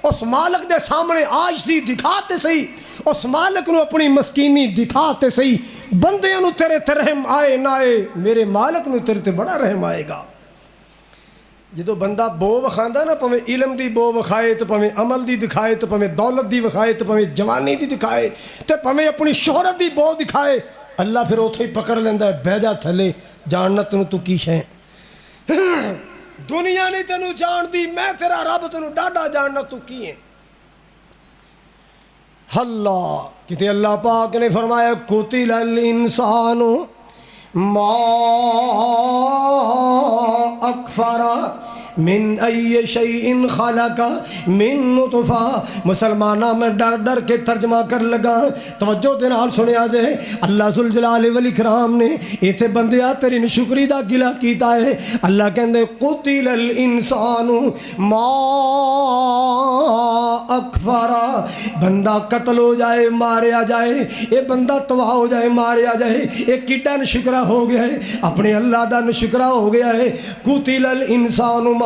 اس مالک دے سامنے عاجزی دکھاتے سہی، اس مالک نو اپنی مسکینی دکھاتے سہی، بندیاں نو تیرے تے رحم آئے نہ آئے، میرے مالک نو تیرے تے بڑا رحم آئے گا۔ جدو بندہ بو وکھاندا نا، پویں علم دی بو وکھائے تو پویں عمل دی دکھائے تو پویں دولت دی وکھائے تو پویں جوانی دی دکھائے تو پویں اپنی شہرت دی بو دکھائے، اللہ پھر اوتھے ہی پکڑ لیندا ہے، بہ جا تھلے، جاننا تینوں تو کی شے، دنیا نہیں تینوں جان دی، میں تیرا رب تینوں ڈاڈا جاننا تو کی ہے۔ اللہ کہتے اللہ پاک نے فرمایا قتل الانسان ما اکفر من ای شیء خلق من نطفہ۔ مسلمانہ میں ڈر ڈر کے ترجمہ کر لگا، توجہ دے نال سنیا جے، اللہ ذوالجلال والاکرام نے ایتھے بندیا تیری نشکری دا گلہ کیتا ہے۔ اللہ کہندے قتل الانسان ما اکفر، بندہ قتل ہو جائے، ماریا جائے، اے بندہ تباہ ہو جائے، ماریا جائے، اے کیڈا نشکرا ہو گیا ہے، اپنے اللہ دا نشکرا ہو گیا ہے۔ قتل الانسان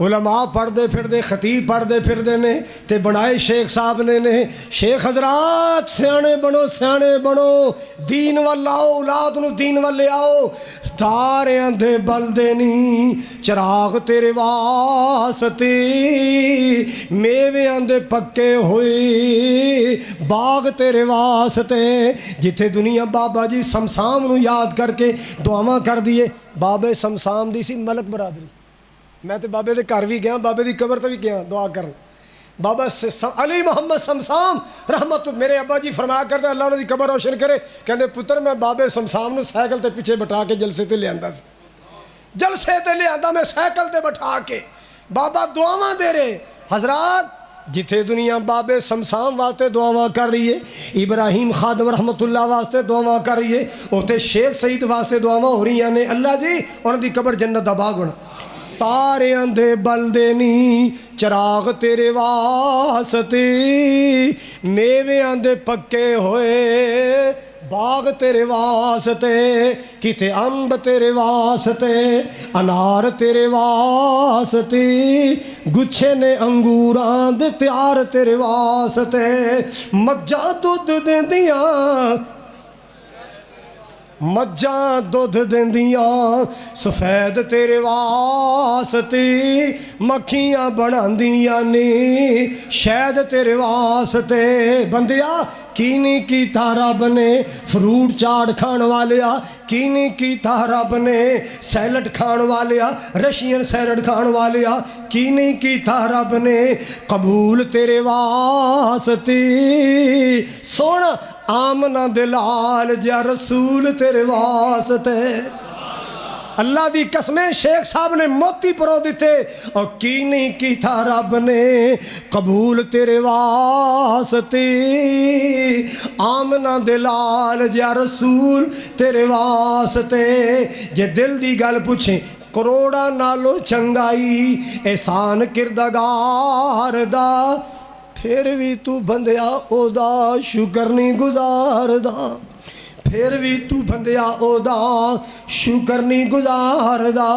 علماء پڑھتے پھردے خطیب پڑھتے پھردے نے تے بنائے شیخ صاحب نے شیخ حضرات سیانے بنو دین وال آؤ اولاد نو دین وال لے آؤ تاریاں دے بلدے نہیں چراغ تیرے واسطے میویاں دے پکے ہوئے باغ تیرے واسطے جتھے دنیا بابا جی سمسام نو یاد کر کے دعاواں کر دیے بابے سمسام دی سی ملک برادری میں تے بابے دے گھر بھی گیا بابے دی قبر تے بھی گیا دعا کرن بابا علی محمد سمسام رحمت میرے ابا جی فرمایا کرتے اللہ انہاں دی قبر روشن کرے کہندے پتر میں بابے سمسام نو سائیکل تے پیچھے بٹھا کے جلسے تے لے آندا سی جلسے تے لے آندا میں سائیکل تے بٹھا کے بابا دعاواں دے رہے حضرات جتھے دنیا بابے سمسام واسطے دعاواں کر رہی ہے ابراہیم خادم رحمت اللہ واسطے دعاواں کر رہی ہے اوتے شیخ سعید واسطے دعاواں ہو رہی ہیں اللہ جی انہاں دی قبر جنت دا باغ ہونا تاریاں دے بلدے نہیں چراغ تیرے واسطے میویاں دے پکے ہوئے باغ تیرے واسطے کتے امب تیرے واسطے انار تیرے واسطے گچھے نے انگوراں دے تیار تیرے واسطے مجھاں دودھ دیندیاں مجھاں دودھ دیندیاں سفید تیرے واسطے مکھیاں بناندیاں نے شہد تیرے واسطے بندیا کینی کی رب نے فروٹ چاٹ کھان والیا کینی کی رب نے سیلڈ کھان والیا رشین سیلڈ کھان والیا کینی کی رب نے قبول تیرے واسطے سونا آمنہ دلال جا رسول تیرے واسطے اللہ دی قسمیں شیخ صاحب نے موتی پرو دیتے اور کی نہیں کی تھا رب نے قبول تیرے واسطے آمنہ دلال جا رسول تیرے واسطے جے دل دی گل پوچھیں کروڑا نالو چنگائی احسان کردگار دا پھر بھی تو بندیا او دا شکر نہیں گزار دا پھر بھی تو بندیا او دا شکر نہیں گزار دا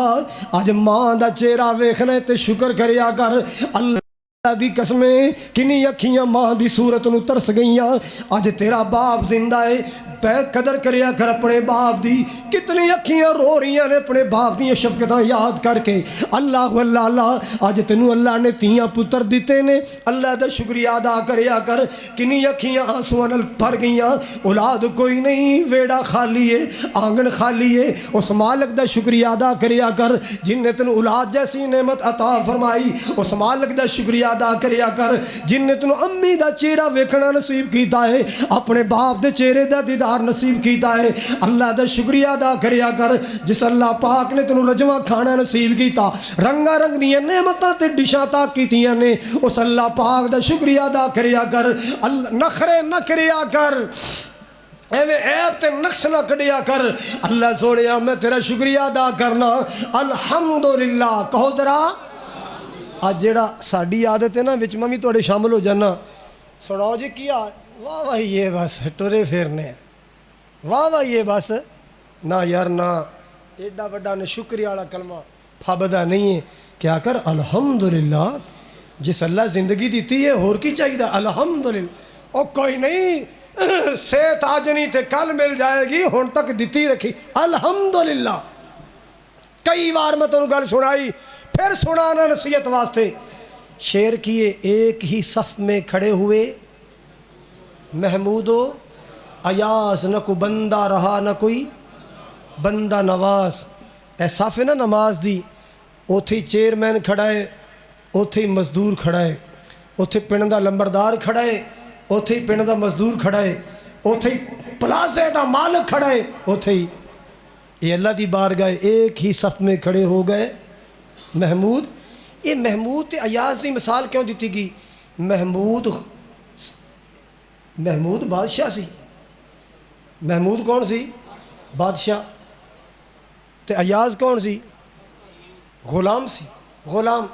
آج ماں دا چہرہ ویکھنے تے شکر کریا کر اللہ دی قسمیں کنی اکھیاں ماں دی صورت نو ترس گئیاں آج تیرا باپ زندہ ہے پہ قدر کریا کر اپنے باپ دی کتنی اکھیاں رو رہی ہیں اپنے باپ دی شفقتاں یاد کر کے اللہ اللہ آج تینوں اللہ نے تیاں پتر دیتے نے اللہ دا شکریہ ادا کریا کر کنی اکھیاں آنسواں نال بھر گئیاں اولاد کوئی نہیں ویڑا خالی ہے آنگن خالی ہے اس مالک دا شکریہ ادا کریا کر جن نے تینوں اولاد جیسی نعمت عطا فرمائی اس مالک دا شکریہ ادا کریا کر جن نے تینوں امی دا چہرہ ویکھنا نصیب کیتا ہے اپنے باپ دے چہرے دا دیدار نصیب کیتا ہے اللہ دا شکریہ ادا کریا کر جس اللہ پاک نے تینوں رجواں کھانا نصیب کیتا رنگا رنگ دیاں نعمتاں تے ڈشاں تا کیتیاں نے اس اللہ پاک دا شکریہ ادا کریا کر نخرے نہ کریا کر ایویں عیب تے نقص نہ کڈیا کر اللہ سوڑیا میں تیرا شکریہ ادا کرنا الحمدللہ کہو ذرا آج جیڑا ساڑی عادت ہے نا وچ میں بھی تواڈے شامل ہو جانا سناؤ جی کیا واہ واہ یہ بس ٹرے پھیرنے ہیں واہ واہ یہ بس نہ یار نہ ایڈا بڑا نے شکریہ والا کلمہ پھابدا نہیں ہے کیا کر الحمدللہ جس اللہ زندگی دیتی ہے اور کی چاہیے الحمدللہ او کوئی نہیں صحت آج نہیں تھے کل مل جائے گی ہون تک دیتی رکھی الحمدللہ کئی بار میں تنوں گل سنائی پھر سنانا نصیحت واسطے شعر کیے ایک ہی صف میں کھڑے ہوئے محمود و ایاز نہ کو بندہ رہا نہ کوئی بندہ نواز اے صف ہے نا نماز دی اوتھے چیئرمین کھڑا ہے اوتھے مزدور کھڑا ہے اوتھے پنڈ دا لمبردار کھڑا ہے اوتھے پنڈ دا مزدور کھڑا ہے اوتھے پلازے دا مالک کھڑا ہے اوتھے یہ اللہ دی بارگاہ ایک ہی صف میں کھڑے ہو گئے محمود یہ محمود تے ایاز دی مثال کیوں دیتی گئی محمود بادشاہ سی محمود کون سی بادشاہ تے ایاز کون سی غلام سی غلام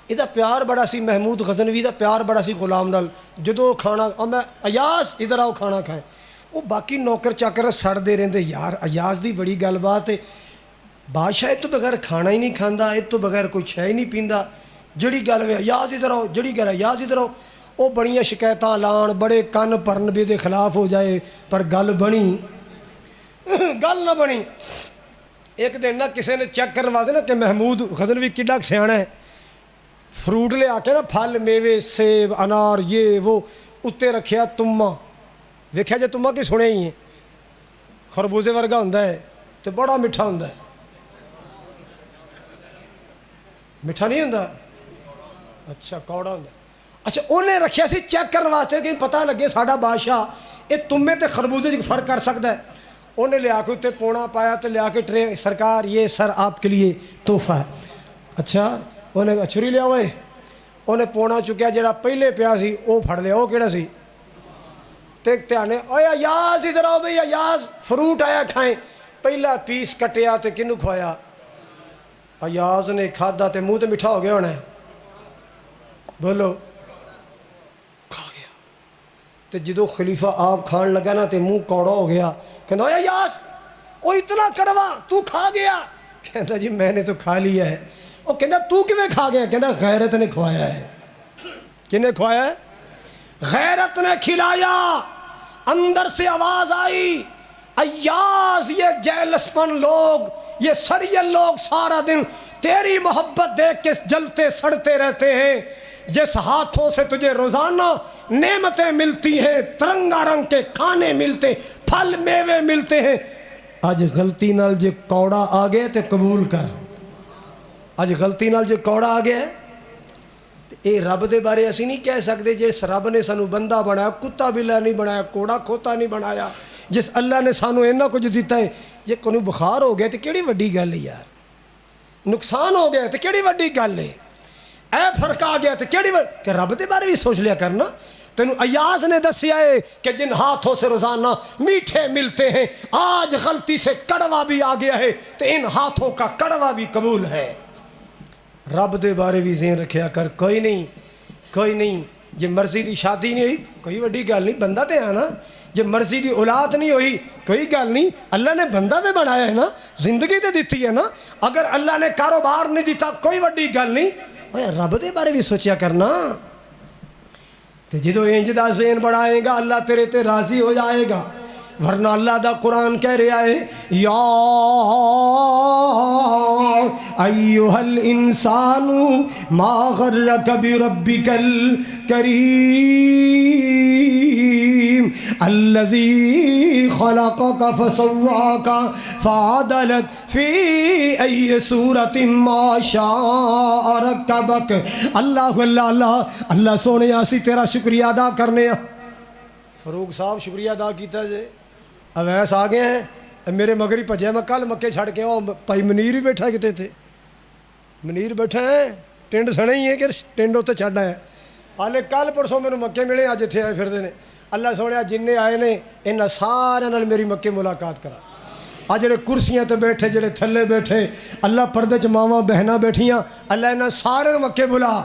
یہ پیار بڑا سی محمود غزنوی دا پیار بڑا سی غلام نال جدو کھانا میں ایاز ادھر آؤ کھانا کھائیں وہ باقی نوکر چاکر سڑ دے رہندے یار ایاز دی بڑی گل بات ہے بادشاہ اس تو بغیر کھانا ہی نہیں کھانا، اس تو بغیر کوئی شے ہی نہیں پیندا، جڑی گل وے یاز ادھر آؤ، جڑی گل ہے یاز ادھر آؤ، وہ بڑیاں شکایتاں لان، بڑے کن پرن بھی دے خلاف ہو جائے، پر گل بنی گل نہ بنی۔ ایک دن نہ کسی نے چیک کروا دے نا کہ محمود غزنوی کڈا سیاح ہے، فروٹ لے آ کے نا پھل میوے سیب انار یہ وہ اتنے رکھیا تما، ویکھیا جے تما کی سنے ہی ہے، خربوزے ورگا ہوندا ہے تو بڑا میٹھا ہوندا ہے، میٹھا نہیں ہوندا، اچھا کوڑا ہوندا ہے۔ اچھا انہیں رکھیا سی چیک کرنے واسطے کہ پتہ لگے ساڈا بادشاہ یہ تمے تے خربوزے چ فرق کر سکتا ہے۔ انہیں لیا کے اتنے پونا پایا تو لیا کے ٹرے، سرکار یہ سر آپ کے لیے تحفہ ہے۔ اچھا انہیں چھری لیا ہوئے، انہیں پونا چکیا، جڑا پہلے پیا سی وہ پھڑ لیا، وہ کہڑا سی تے دھیانے، اوے ایاز ادھر آؤ بھئی، ایاز فروٹ آیا کھائیں، پہلا پیس کٹیا تے کنوں کھوایا؟ ایاز نے کھادا تے منہ تے میٹھا ہو گیا ہونا ہے، بولو کھا گیا۔ تے جدو خلیفہ آپ کھان لگا نا تے منہ کوڑا ہو گیا، کہندا اوے ایاز وہ اتنا کڑوا تو کھا گیا؟ کہندا جی میں نے تو کھا لیا ہے۔ وہ کہندا تو کیویں کھا گیا؟ کہندا غیرت نے کھوایا ہے۔ کنے کھوایا ہے؟ غیرت نے کھلایا۔ اندر سے آواز آئی، ایاز یہ جیلس پن لوگ، یہ سڑیل لوگ سارا دن تیری محبت دیکھ کے جلتے سڑتے رہتے ہیں، جس ہاتھوں سے تجھے روزانہ نعمتیں ملتی ہیں، ترنگا رنگ کے کھانے ملتے، پھل میوے ملتے ہیں، آج غلطی نال جے کوڑا آ گیا تے قبول کر۔ آج غلطی نال جے کوڑا آ گیا ہے، اے رب دے بارے اسی نہیں کہہ سکتے جس رب نے سانو بندہ بنایا، کتا بلا نہیں بنایا، کوڑا کھوتا نہیں بنایا، جس اللہ نے سانو اینا کچھ دیتا ہے، جے کنوں بخار ہو گیا تو کیڑی وڈی گل ہے یار، نقصان ہو گیا تو کیڑی وڈی گل ہے، اے فرق آ گیا تو کیڑی کہ رب دے بارے بھی سوچ لیا کرنا۔ تینوں ایاز نے دسیا ہے کہ جن ہاتھوں سے روزانہ میٹھے ملتے ہیں، آج غلطی سے کڑوا بھی آ گیا ہے تو ان ہاتھوں کا کڑوا بھی قبول ہے۔ رب دے بارے بھی ذہن رکھیا کر، کوئی نہیں جے مرضی دی شادی نہیں ہوئی کوئی وڈی گل نہیں، بندہ تے ہے نا، جے مرضی دی اولاد نہیں ہوئی کوئی گل نہیں، اللہ نے بندہ تے بنایا ہے نا، زندگی تے دیتی ہے نا، اگر اللہ نے کاروبار نہیں دیتا کوئی وڈی گل نہیں، رب دے بارے بھی سوچیا کرنا۔ تو جدو انج دا ذہن بڑھائے گا اللہ تیرے تے راضی ہو جائے گا، ورنہ اللہ دا قرآن کہہ رہا ہے یا ایھا الانسان ما غرک بربک الکریم الذی خلقک فسواک فعدلک فی ای صورت ما شاء رکبک۔ اللہ اللہ اللہ اللہ سونے اسی تیرا شکریہ ادا کرنے ہیں۔ فاروق صاحب شکریہ ادا کیتا جے، اویس آ گئے ہیں، میرے مگر ہی بھجے، میں کل مکے چھڑ کے آؤ، بھائی منیر ہی بیٹھا کتے تھے، منیر بیٹھا ہے ٹنڈ سنے ہی ہے کہ ٹنڈ اتنے چھڈ آیا، ہالے کل پرسوں میرے مکے ملے، اج اتنے آئے پھرتے ہیں۔ اللہ سونے جن آئے نے انہاں سارے نال میری مکے ملاقات کرا، آ جڑے کرسیاں تے بیٹھے، جڑے تھلے بیٹھے، اللہ پردے چ ماواں بہناں بیٹھیاں، اللہ انہاں سارے مکے بلا،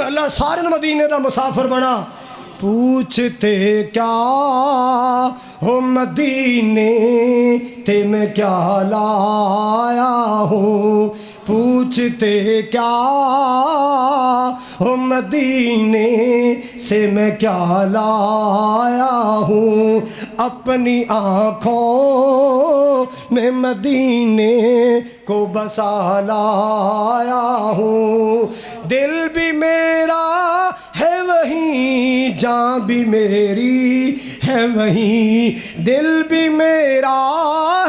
اللہ سارے مدینے دا مسافر بنا۔ پوچھتے کیا ہو مدینے تے میں کیا لایا ہوں، پوچھتے کیا ہو مدینے سے میں کیا لایا ہوں، اپنی آنکھوں میں مدینے کو بسا لایا ہوں، دل بھی میرا ہے وہیں، جان بھی میری ہے وہیں، دل بھی میرا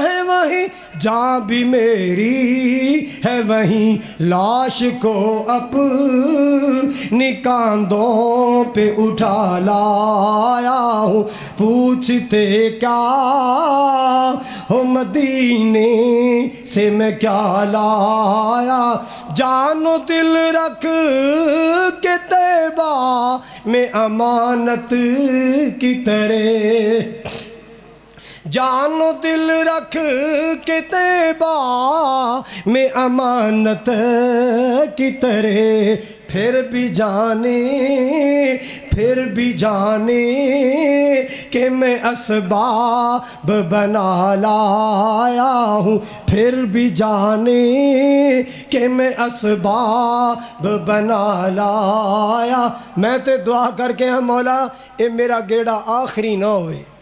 ہے وہیں، جان بھی میری ہے وہیں، لاش کو اپنی کاندھوں پہ اٹھا لایا ہوں، پوچھتے کیا ہو مدینے سے میں کیا لایا، جان و دل رکھ کے طیبہ میں امانت کی طرح، جان و دل رکھ کے طیبہ میں امانت کی طرح پھر بھی جانے کہ میں اسباب بنا لایا ہوں، پھر بھی جانے کہ میں اسباب بنا لایا۔ میں تے دعا کر کے ہاں مولا اے میرا گیڑا آخری نہ ہوئے۔